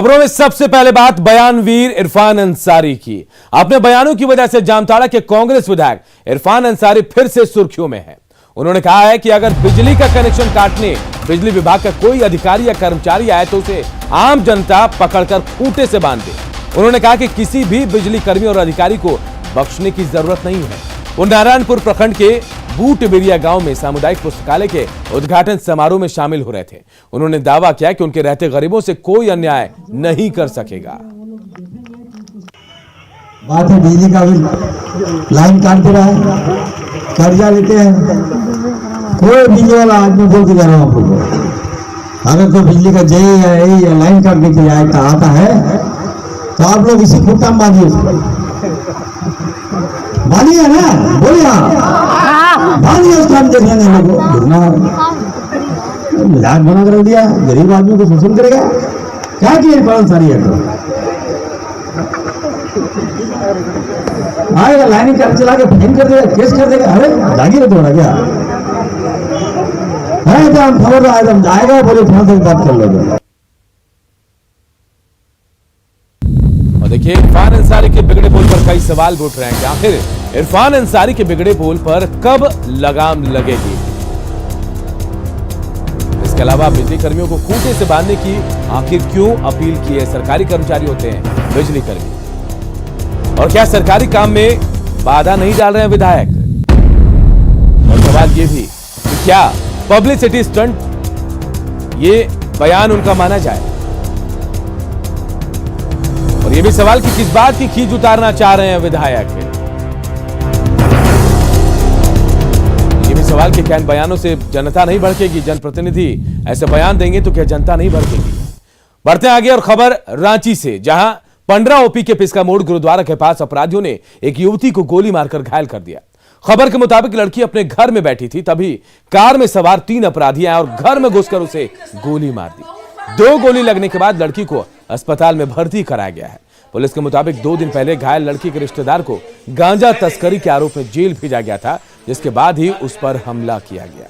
खबरों में सबसे पहले बात बयानवीर इरफान अंसारी की। अपने बयानों की वजह से जामताड़ा के कांग्रेस विधायक इरफान अंसारी फिर से सुर्खियों में हैं। उन्होंने कहा है कि अगर बिजली का कनेक्शन काटने बिजली विभाग का कोई अधिकारी या कर्मचारी आए तो उसे आम जनता पकड़कर खूंटे से बांध दे। उन्होंने कहा कि किसी भी बिजली कर्मी और अधिकारी को बख्शने की जरूरत नहीं है। वो नारायणपुर प्रखंड के बूट बिरिया गांव में सामुदायिक पुस्तकालय के उद्घाटन समारोह में शामिल हो रहे थे। उन्होंने दावा किया कि उनके रहते गरीबों से कोई अन्याय नहीं कर सकेगा। बात है बिजली का भी लाइन काट दे रहा है, कर्जा लेते हैं। कोई बिजली वाला आदमी बोल के जा रहा हूँ आपको, अगर कोई बिजली का जे या लाइन काट के आता है तो आप लोग इसे खूंटा बांधिए ना, बोलिए बांधिए उसका। हम देख लेंगे लोगों मिलाद बना कर दिया, गरीब आदमी को शोषण करेगा क्या किए इरफान अंसारी है तो आएगा लाइनिंग कर चला के फाइन कर देगा, केस कर देगा। अरे जागीर थोड़ा क्या है तो हम खबर आएगा जाएगा, बोले फोन से बात कर लोगे। और देखिए इरफान अंसारी के बिगड़े बोल पर कई सवाल उठ रहे हैं कि आखिर इरफान अंसारी के बिगड़े बोल पर कब लगाम लगेगी। इसके अलावा बिजली कर्मियों को खूंटे से बांधने की आखिर क्यों अपील की है। सरकारी कर्मचारी होते हैं बिजली कर्मी, और क्या सरकारी काम में बाधा नहीं डाल रहे हैं विधायक। और सवाल ये भी कि क्या पब्लिसिटी स्टंट ये बयान उनका माना जाए। और ये भी सवाल कि किस बात की खींच उतारना चाह रहे हैं विधायक। ये भी सवाल कि क्या इन बयानों से जनता नहीं भड़केगी। जनप्रतिनिधि ऐसे बयान देंगे तो क्या जनता नहीं भड़केगी। बढ़ते आगे और खबर रांची से, जहां 15 ओपी के पिस्का मोड़ गुरुद्वारा के पास अपराधियों ने एक युवती को गोली मारकर घायल कर दिया। खबर के मुताबिक लड़की अपने घर में बैठी थी, तभी कार में सवार 3 अपराधी आए और घर में घुसकर उसे गोली मार दी। 2 गोली लगने के बाद लड़की को अस्पताल में भर्ती कराया गया है। पुलिस के मुताबिक 2 दिन पहले घायल लड़की के रिश्तेदार को गांजा तस्करी के आरोप में जेल भेजा गया था, जिसके बाद ही उस पर हमला किया गया।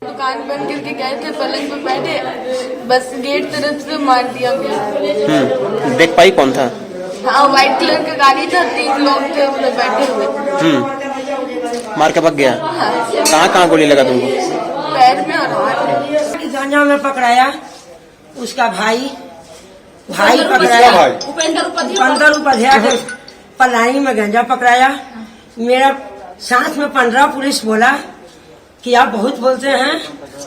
दुकान बंद करके गए थे, पलंग पे बैठे, बस गेट तरफ से मार दिया गया। देख पाई कौन था? हाँ, व्हाइट कलर का गाड़ी था, 3 लोग थे उसमें बैठे हुए। मार के भाग गया। हाँ। कहाँ गोली लगा तुमको? पैर में और हाथ में। गांजा में पकड़ाया उसका भाई पकड़ाया, उपेंद्र उपाध्याय पलानी में गांजा पकड़ाया। मेरा साथ में 15 पुलिस बोला कि आप बहुत बोलते हैं,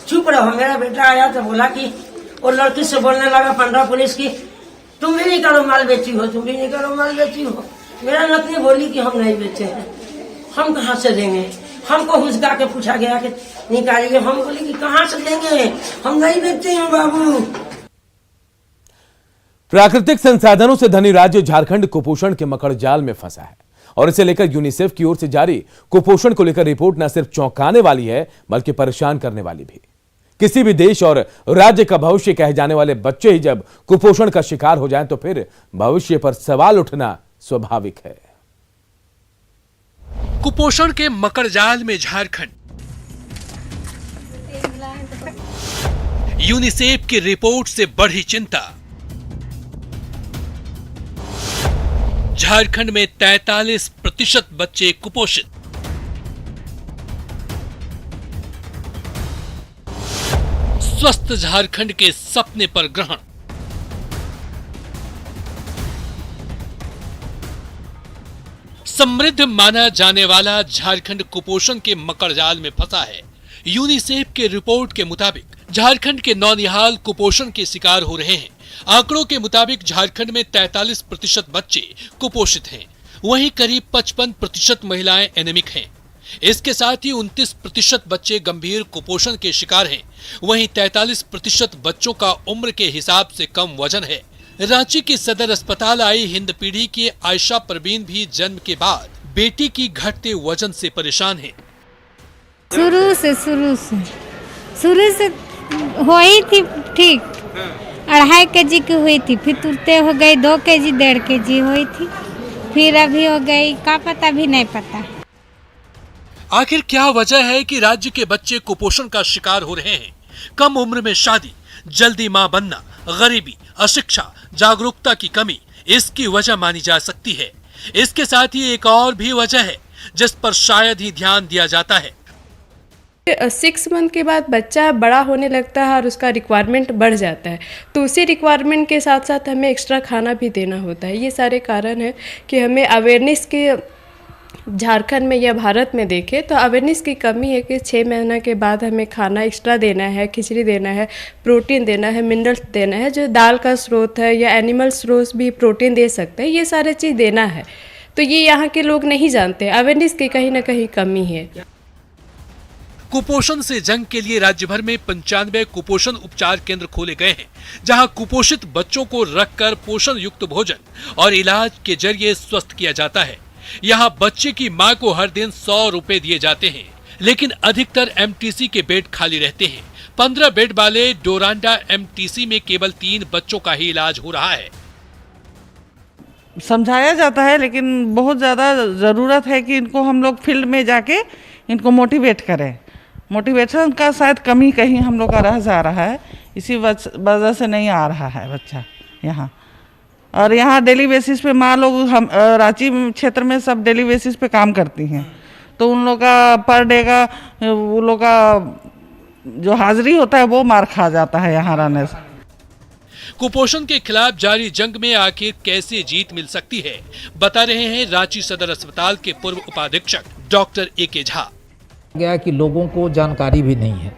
चुप रहो। मेरा बेटा आया तो बोला कि वो लड़की से बोलने लगा 15 पुलिस की, तुम भी नहीं करो माल बेची हो, तुम भी नहीं करो माल बेची हो। मेरा नतनी बोली कि हम नहीं बेचे हैं, हम कहाँ से देंगे। हमको हुसका के पूछा गया कि निकालिए, हम बोले कि कहाँ से देंगे, हम नहीं बेचते हैं बाबू। प्राकृतिक संसाधनों से धनी राज्य झारखंड कुपोषण के मकड़ जाल में फंसा है, और इसे लेकर यूनिसेफ की ओर से जारी कुपोषण को लेकर रिपोर्ट न सिर्फ चौंकाने वाली है बल्कि परेशान करने वाली भी। किसी भी देश और राज्य का भविष्य कहे जाने वाले बच्चे ही जब कुपोषण का शिकार हो जाएं तो फिर भविष्य पर सवाल उठना स्वाभाविक है। कुपोषण के मकड़ जाल में झारखंड। यूनिसेफ की रिपोर्ट से बढ़ी चिंता। झारखंड में 43% बच्चे कुपोषित। स्वस्थ झारखंड के सपने पर ग्रहण। समृद्ध माना जाने वाला झारखंड कुपोषण के मकड़ जाल में फंसा है। यूनिसेफ के रिपोर्ट के मुताबिक झारखंड के नौनिहाल कुपोषण के शिकार हो रहे हैं। आंकड़ों के मुताबिक झारखंड में 43% बच्चे कुपोषित हैं, वहीं करीब 55% महिलाएं एनीमिक हैं। इसके साथ ही 29% बच्चे गंभीर कुपोषण के शिकार हैं, वहीं 43% बच्चों का उम्र के हिसाब से कम वजन है। रांची के सदर अस्पताल आई हिंद पीढ़ी की आयशा परवीन भी जन्म के बाद बेटी की घटते वजन से परेशान है। शुरू से हुई थी ठीक, 2.5 kg की हुई थी, फिर तुरते हो गई 2 kg 1.5 kg हुई थी, फिर अभी हो गई का पता भी नहीं पता। आखिर क्या वजह है कि राज्य के बच्चे कुपोषण का शिकार हो रहे हैं? कम उम्र में शादी, जल्दी मां बनना, गरीबी, अशिक्षा, जागरूकता की कमी इसकी वजह मानी जा सकती है। इसके साथ ही एक और भी वजह है जिस पर शायद ही ध्यान दिया जाता है। 6 मंथ के बाद बच्चा बड़ा होने लगता है और उसका रिक्वायरमेंट बढ़ जाता है, तो उसी रिक्वायरमेंट के साथ साथ हमें एक्स्ट्रा खाना भी देना होता है। ये सारे कारण हैं कि हमें अवेयरनेस के, झारखंड में या भारत में देखें तो अवेयरनेस की कमी है कि 6 महीने के बाद हमें खाना एक्स्ट्रा देना है, खिचड़ी देना है, प्रोटीन देना है, मिनरल्स देना है, जो दाल का स्रोत है या एनिमल स्रोत भी प्रोटीन दे सकते हैं, ये सारे चीज़ देना है। तो ये यहाँ के लोग नहीं जानते, अवेयरनेस की कहीं ना कहीं कमी है। कुपोषण से जंग के लिए राज्य भर में 95 कुपोषण उपचार केंद्र खोले गए हैं, जहां कुपोषित बच्चों को रखकर पोषण युक्त भोजन और इलाज के जरिए स्वस्थ किया जाता है। यहां बच्चे की मां को हर दिन 100 रुपए दिए जाते हैं, लेकिन अधिकतर एमटीसी के बेड खाली रहते हैं। 15 बेड वाले डोरांडा एमटीसी में केवल 3 बच्चों का ही इलाज हो रहा है। समझाया जाता है, लेकिन बहुत ज़्यादा ज़रूरत है कि इनको हम लोग फील्ड में जाके इनको मोटिवेट करें। मोटिवेशन का शायद कमी कहीं हम लोग का रह जा रहा है, इसी वजह से नहीं आ रहा है बच्चा यहाँ। और यहाँ डेली बेसिस पे माँ लोग, हम रांची क्षेत्र में सब डेली बेसिस पे काम करती हैं, तो उन लोग का पर डे का वो लोग का जो हाजिरी होता है वो मार खा जाता है यहाँ रहने से। कुपोषण के खिलाफ जारी जंग में आखिर कैसे जीत मिल सकती है, बता रहे हैं रांची सदर अस्पताल के पूर्व उपाधीक्षक डॉक्टर AK झा। गया कि लोगों को जानकारी भी नहीं है,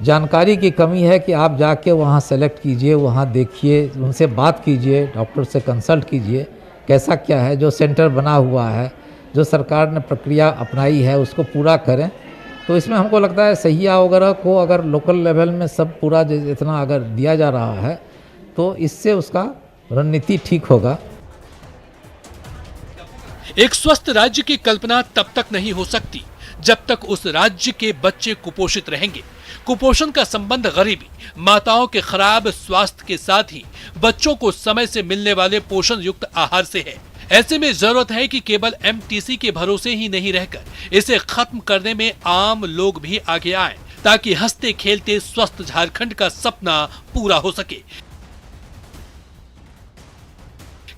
जानकारी की कमी है कि आप जाके वहाँ सेलेक्ट कीजिए, वहाँ देखिए, उनसे बात कीजिए, डॉक्टर से कंसल्ट कीजिए, कैसा क्या है। जो सेंटर बना हुआ है, जो सरकार ने प्रक्रिया अपनाई है, उसको पूरा करें। तो इसमें हमको लगता है सहिया वगैरह को अगर लोकल लेवल में सब पूरा इतना अगर दिया जा रहा है तो इससे उसका रणनीति ठीक होगा। एक स्वस्थ राज्य की कल्पना तब तक नहीं हो सकती जब तक उस राज्य के बच्चे कुपोषित रहेंगे। कुपोषण का संबंध गरीबी, माताओं के खराब स्वास्थ्य के साथ ही बच्चों को समय से मिलने वाले पोषण युक्त आहार से है। ऐसे में जरूरत है कि केवल एमटीसी के भरोसे ही नहीं रहकर इसे खत्म करने में आम लोग भी आगे आए, ताकि हंसते खेलते स्वस्थ झारखंड का सपना पूरा हो सके।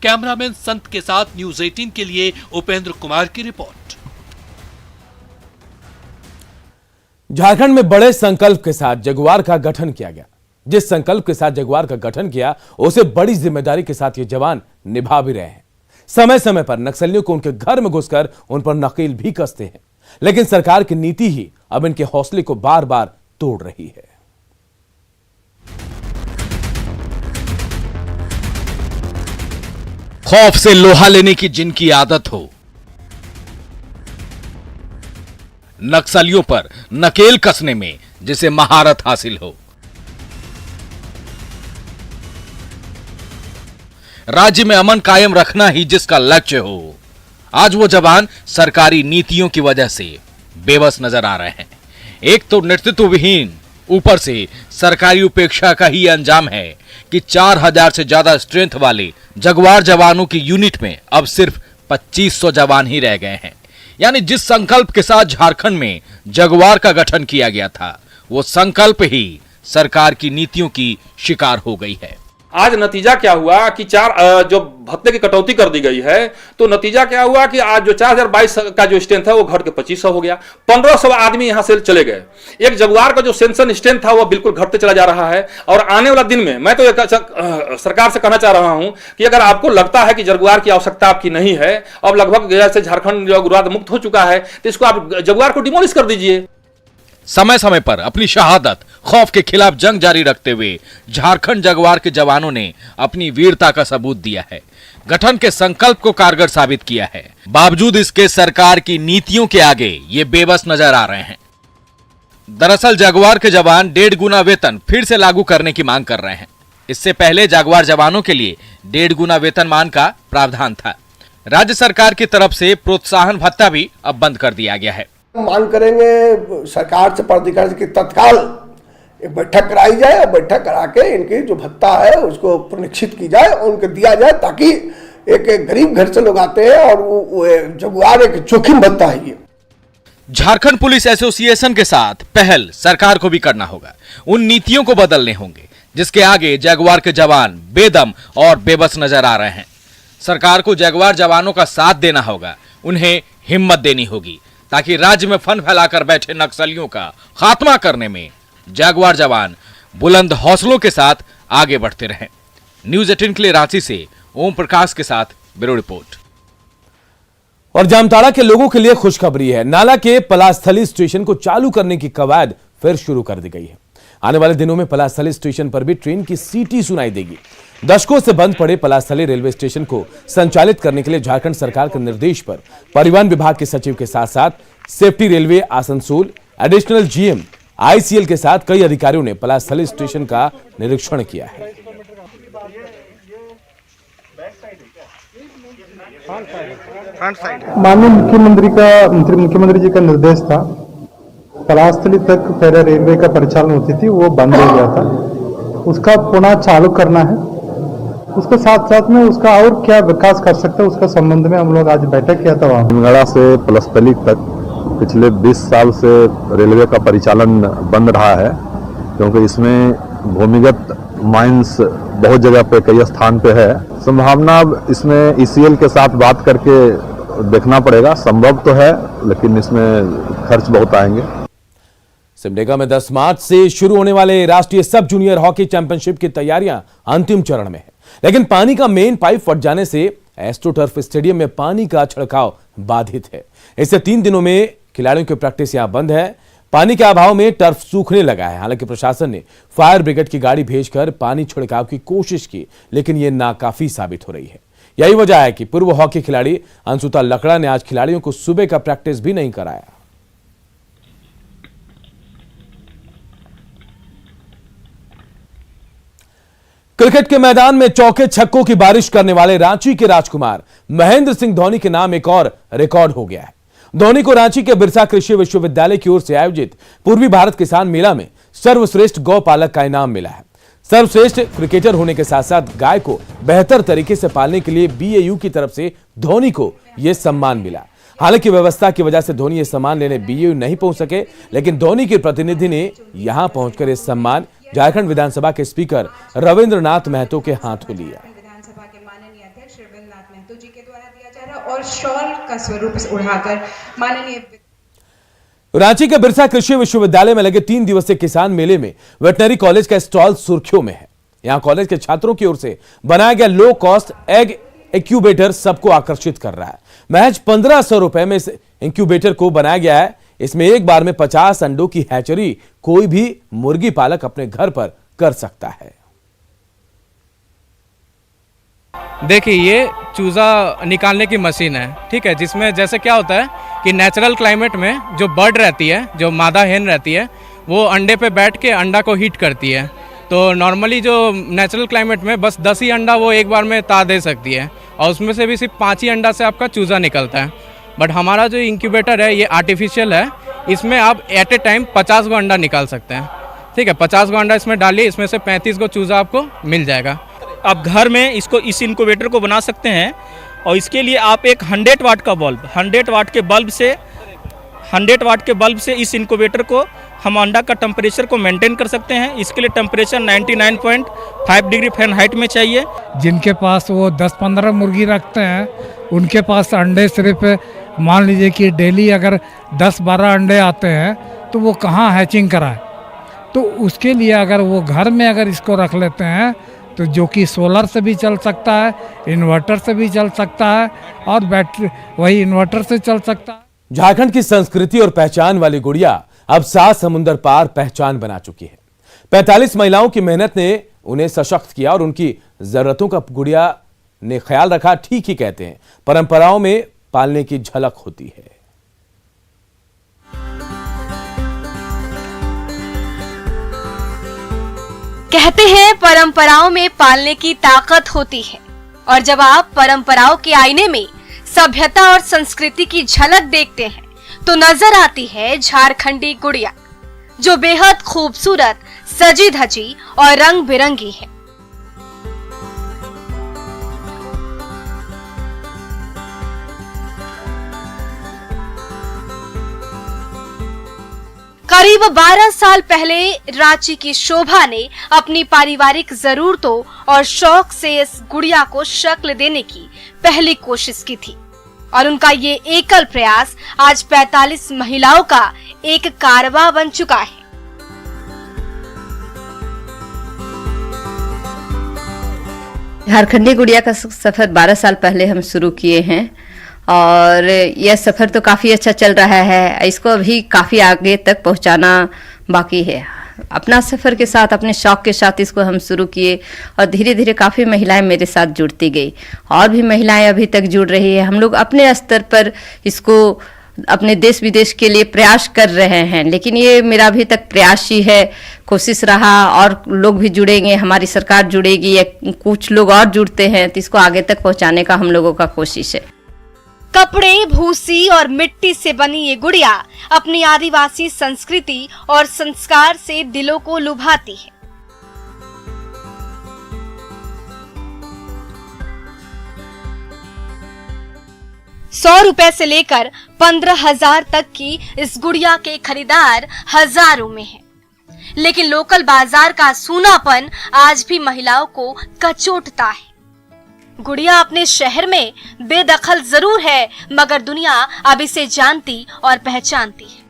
कैमरामैन संत के साथ न्यूज 18 के लिए उपेंद्र कुमार की रिपोर्ट। झारखंड में बड़े संकल्प के साथ जगुआर का गठन किया गया। जिस संकल्प के साथ जगुआर का गठन किया, उसे बड़ी जिम्मेदारी के साथ ये जवान निभा भी रहे हैं। समय समय पर नक्सलियों को उनके घर में घुसकर उन पर नकेल भी कसते हैं, लेकिन सरकार की नीति ही अब इनके हौसले को बार बार तोड़ रही है। खौफ से लोहा लेने की जिनकी आदत हो, नक्सलियों पर नकेल कसने में जिसे महारत हासिल हो, राज्य में अमन कायम रखना ही जिसका लक्ष्य हो, आज वो जवान सरकारी नीतियों की वजह से बेबस नजर आ रहे हैं। एक तो नेतृत्व विहीन, ऊपर से सरकारी उपेक्षा का ही अंजाम है कि 4000 से ज्यादा स्ट्रेंथ वाले जगुआर जवानों की यूनिट में अब सिर्फ 2500 जवान ही रह गए हैं। यानी जिस संकल्प के साथ झारखंड में जगुआर का गठन किया गया था, वो संकल्प ही सरकार की नीतियों की शिकार हो गई है। आज नतीजा क्या हुआ कि जो भत्ते की कटौती कर दी गई है, तो नतीजा क्या हुआ कि आज जो 4022 का जो स्ट्रेंथ है वो घट के 2500 हो गया। 1500 आदमी यहां से चले गए। एक जगुआर का जो सेंसन स्ट्रेंथ था वो बिल्कुल घटते चला जा रहा है। और आने वाला दिन में मैं तो सरकार से कहना चाह रहा हूं कि अगर आपको लगता है कि जगुआर की आवश्यकता आपकी नहीं है, अब लगभग जैसे झारखंड जगुआर मुक्त हो चुका है, तो इसको आप जगुआर को डिमोलिश कर दीजिए। समय समय पर अपनी शहादत, खौफ के खिलाफ जंग जारी रखते हुए झारखंड जगुआर के जवानों ने अपनी वीरता का सबूत दिया है, गठन के संकल्प को कारगर साबित किया है। बावजूद इसके सरकार की नीतियों के आगे ये बेबस नजर आ रहे हैं। दरअसल जगुआर के जवान 1.5 गुना वेतन फिर से लागू करने की मांग कर रहे हैं। इससे पहले जगुआर जवानों के लिए 1.5 गुना वेतनमान का प्रावधान था। राज्य सरकार की तरफ से प्रोत्साहन भत्ता भी अब बंद कर दिया गया है। मांग करेंगे सरकार से प्राधिकार की तत्काल एक बैठक कराई जाए और बैठक करा के इनकी जो भत्ता है उसको पुनरीक्षित की जाए और उनको दिया जाए, ताकि एक गरीब घर से लोग आते हैं और वो जगुआर एक जोखिम भत्ता है। ये झारखंड पुलिस एसोसिएशन के साथ पहल सरकार को भी करना होगा। उन नीतियों को बदलने होंगे जिसके आगे जगुआर के जवान बेदम और बेबस नजर आ रहे हैं। सरकार को जगुआर जवानों का साथ देना होगा, उन्हें हिम्मत देनी होगी ताकि राज्य में फन फैलाकर बैठे नक्सलियों का खात्मा करने में जगुआर जवान बुलंद हौसलों के साथ आगे बढ़ते रहें। न्यूज 18 के लिए रांची से ओम प्रकाश के साथ ब्यूरो रिपोर्ट। और जामताड़ा के लोगों के लिए खुशखबरी है। नाला के पलास्थली स्टेशन को चालू करने की कवायद फिर शुरू कर दी गई है। आने वाले दिनों में पलास्थली स्टेशन पर भी ट्रेन की सीटी सुनाई देगी। दशकों से बंद पड़े पलास्थली रेलवे स्टेशन को संचालित करने के लिए झारखंड सरकार के निर्देश पर परिवहन विभाग के सचिव के साथ साथ safety railway Asansol, additional GM, ICL के साथ कई अधिकारियों ने पलास्थली स्टेशन का निरीक्षण किया है। माननीय मुख्यमंत्री जी का निर्देश था, पलास्थली तक पहले रेलवे का परिचालन होती थी, वो बंद हो गया था, उसका पुनः चालू करना है। उसके साथ साथ में उसका और क्या विकास कर सकते हैं उसका संबंध में हम लोग आज बैठक किया था। वहाँ हिमगढ़ा से पलास्थली तक पिछले 20 साल से रेलवे का परिचालन बंद रहा है, क्योंकि इसमें भूमिगत माइंस बहुत जगह पे, कई स्थान पे है। संभावना इसमें ईसीएल के साथ बात करके देखना पड़ेगा, संभव तो है लेकिन इसमें खर्च बहुत आएंगे। सिमडेगा में 10 मार्च से शुरू होने वाले राष्ट्रीय सब जूनियर हॉकी चैंपियनशिप की तैयारियां अंतिम चरण में है, लेकिन पानी का मेन पाइप फट जाने से एस्ट्रोटर्फ स्टेडियम में पानी का छिड़काव बाधित है। इससे 3 दिनों में खिलाड़ियों की प्रैक्टिस यहां बंद है। पानी के अभाव में टर्फ सूखने लगा है। हालांकि प्रशासन ने फायर ब्रिगेड की गाड़ी भेजकर पानी छिड़काव की कोशिश की, लेकिन यह नाकाफी साबित हो रही है। यही वजह है कि पूर्व हॉकी खिलाड़ी अंशुता लकड़ा ने आज खिलाड़ियों को सुबह का प्रैक्टिस भी नहीं कराया। क्रिकेट के मैदान में चौके छक्कों की बारिश करने वाले रांची के राजकुमार महेंद्र सिंह धोनी के नाम एक और रिकॉर्ड हो गया है। धोनी को रांची के बिरसा कृषि विश्वविद्यालय की ओर से आयोजित पूर्वी भारत किसान मेला में सर्वश्रेष्ठ गौ पालक का इनाम मिला है। सर्वश्रेष्ठ क्रिकेटर होने के साथ साथ गाय को बेहतर तरीके से पालने के लिए बीएयू की तरफ से धोनी को यह सम्मान मिला। हालांकि व्यवस्था की वजह से धोनी यह सम्मान लेने बीएयू नहीं पहुंच सके, लेकिन धोनी के प्रतिनिधि ने यहां पहुंचकर यह सम्मान झारखंड विधानसभा के स्पीकर रविंद्रनाथ महतो के हाथों लिया। विधानसभा के माननीय अध्यक्ष रविंद्रनाथ महतो जी के द्वारा दिया जा रहा और शॉल का स्वरूप उड़ाकर माननीय रांची के बिरसा कृषि विश्वविद्यालय में लगे 3 दिवसीय किसान मेले में वेटनरी कॉलेज का स्टॉल सुर्खियों में है। यहां कॉलेज के छात्रों की ओर से बनाया गया लो कॉस्ट एग इंक्यूबेटर सबको आकर्षित कर रहा है। महज 1500 रुपए में इस इंक्यूबेटर को बनाया गया है। इसमें एक बार में 50 अंडों की हैचरी कोई भी मुर्गी पालक अपने घर पर कर सकता है। देखिए, ये चूजा निकालने की मशीन है, ठीक है, जिसमें जैसे क्या होता है कि नेचुरल क्लाइमेट में जो बर्ड रहती है, जो मादा हेन रहती है, वो अंडे पे बैठ के अंडा को हीट करती है। तो नॉर्मली जो नेचुरल क्लाइमेट में बस 10 ही अंडा वो एक बार में ता दे सकती है, और उसमें से भी सिर्फ 5 ही अंडा से आपका चूजा निकलता है। बट हमारा जो इंक्यूबेटर है ये आर्टिफिशियल है, इसमें आप एट ए टाइम 50 गो अंडा निकाल सकते हैं, ठीक है। 50 गो अंडा इसमें डालिए, इसमें से 35 गो चूजा आपको मिल जाएगा। आप घर में इसको इस इंक्यूबेटर को बना सकते हैं, और इसके लिए आप एक 100 वाट का बल्ब, 100 वाट के बल्ब से इस इंक्यूबेटर को हम अंडा का टेम्परेचर को मेंटेन कर सकते हैं। इसके लिए टेम्परेचर 99.5 डिग्री फ़ारेनहाइट में चाहिए। जिनके पास वो 10-15 मुर्गी रखते हैं, उनके पास अंडे सिर्फ मान लीजिए कि डेली अगर 10-12 अंडे आते हैं तो वो कहाँ हैचिंग कराए। तो उसके लिए अगर वो घर में अगर इसको रख लेते हैं तो जो कि सोलर से भी चल सकता है, इन्वर्टर से भी चल सकता है, और बैटरी वही इन्वर्टर से चल सकता है। झारखंड की संस्कृति और पहचान वाली गुड़िया अब 7 समुंदर पार पहचान बना चुकी है। 45 महिलाओं की मेहनत ने उन्हें सशक्त किया और उनकी जरूरतों का गुड़िया ने ख्याल रखा। ठीक ही कहते हैं, परंपराओं में पालने की झलक होती है। कहते हैं परंपराओं में पालने की ताकत होती है, और जब आप परंपराओं के आईने में सभ्यता और संस्कृति की झलक देखते हैं तो नजर आती है झारखंडी गुड़िया, जो बेहद खूबसूरत, सजी धजी और रंग बिरंगी है। करीब 12 साल पहले रांची की शोभा ने अपनी पारिवारिक जरूरतों और शौक से इस गुड़िया को शक्ल देने की पहली कोशिश की थी और उनका ये एकल प्रयास आज 45 महिलाओं का एक कारवां बन चुका है। झारखंडी गुड़िया का सफर 12 साल पहले हम शुरू किए हैं और यह सफर तो काफी अच्छा चल रहा है। इसको अभी काफी आगे तक पहुंचाना बाकी है। अपना सफर के साथ, अपने शौक के साथ इसको हम शुरू किए और धीरे धीरे काफी महिलाएं मेरे साथ जुड़ती गई और भी महिलाएं अभी तक जुड़ रही है। हम लोग अपने स्तर पर इसको अपने देश विदेश के लिए प्रयास कर रहे हैं, लेकिन ये मेरा अभी तक प्रयास ही है, कोशिश रहा और लोग भी जुड़ेंगे, हमारी सरकार जुड़ेगी या कुछ लोग और जुड़ते हैं तो इसको आगे तक पहुंचाने का हम लोगों का कोशिश है। कपड़े, भूसी और मिट्टी से बनी ये गुड़िया अपनी आदिवासी संस्कृति और संस्कार से दिलों को लुभाती है। ₹100 से लेकर 15,000 तक की इस गुड़िया के खरीदार हजारों में हैं। लेकिन लोकल बाजार का सूनापन आज भी महिलाओं को कचोटता है। गुड़िया अपने शहर में बेदखल जरूर है, मगर दुनिया अब इसे जानती और पहचानती है।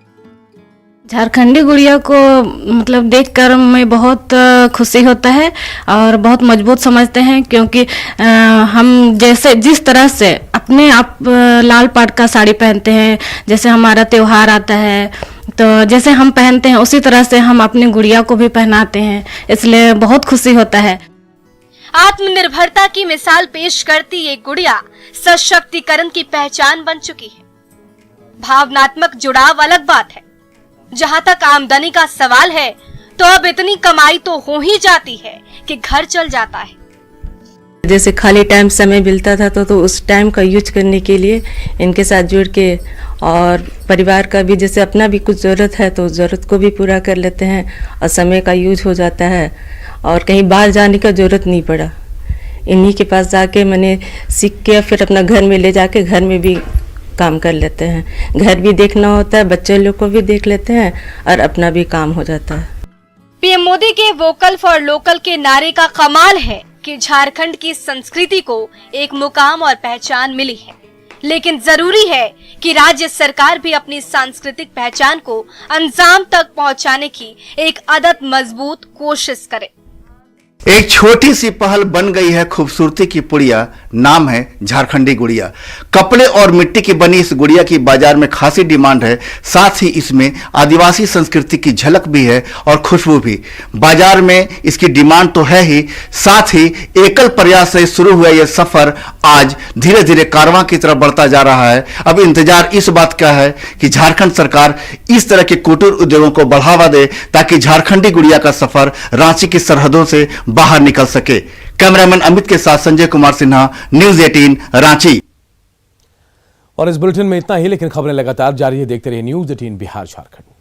झारखंडी गुड़िया को मतलब देखकर हमें बहुत खुशी होता है और बहुत मजबूत समझते हैं, क्योंकि हम जैसे जिस तरह से अपने आप लाल पाट का साड़ी पहनते हैं, जैसे हमारा त्योहार आता है तो जैसे हम पहनते हैं उसी तरह से हम अपनी गुड़िया को भी पहनाते हैं, इसलिए बहुत खुशी होता है। आत्मनिर्भरता की मिसाल पेश करती ये गुड़िया सशक्तिकरण की पहचान बन चुकी है। भावनात्मक जुड़ाव अलग बात है। जहां तक आमदनी का सवाल है तो अब इतनी कमाई तो हो ही जाती है कि घर चल जाता है। जैसे खाली टाइम समय मिलता था तो उस टाइम का यूज करने के लिए इनके साथ जुड़ के और परिवार का भी, जैसे अपना भी कुछ ज़रूरत है तो ज़रूरत को भी पूरा कर लेते हैं और समय का यूज हो जाता है और कहीं बाहर जाने का ज़रूरत नहीं पड़ा। इन्हीं के पास जाके मैंने सीख के फिर अपना घर में ले जाके घर में भी काम कर लेते हैं। घर भी देखना होता है, बच्चे लोग को भी देख लेते हैं और अपना भी काम हो जाता है। पीएम मोदी के वोकल फॉर लोकल के नारे का कमाल है कि झारखंड की संस्कृति को एक मुकाम और पहचान मिली है, लेकिन जरूरी है कि राज्य सरकार भी अपनी सांस्कृतिक पहचान को अंजाम तक पहुंचाने की एक अदद मजबूत कोशिश करे। एक छोटी सी पहल बन गई है खूबसूरती की पुड़िया, नाम है झारखंडी गुड़िया। कपड़े और मिट्टी की बनी इस गुड़िया की बाजार में खासी डिमांड है, साथ ही इसमें आदिवासी संस्कृति की झलक भी है और खुशबू भी। बाजार में इसकी डिमांड तो है ही, साथ ही एकल प्रयास से शुरू हुआ यह सफर आज धीरे धीरे कारवां की तरफ बढ़ता जा रहा है। अब इंतजार इस बात का है कि झारखंड सरकार इस तरह के कुटीर उद्योगों को बढ़ावा दे ताकि झारखंडी गुड़िया का सफर रांची की सरहदों से बाहर निकल सके। कैमरामैन अमित के साथ संजय कुमार सिन्हा, न्यूज़ 18 रांची। और इस बुलेटिन में इतना ही, लेकिन खबरें लगातार जारी है। देखते रहिए न्यूज़ 18 बिहार झारखंड।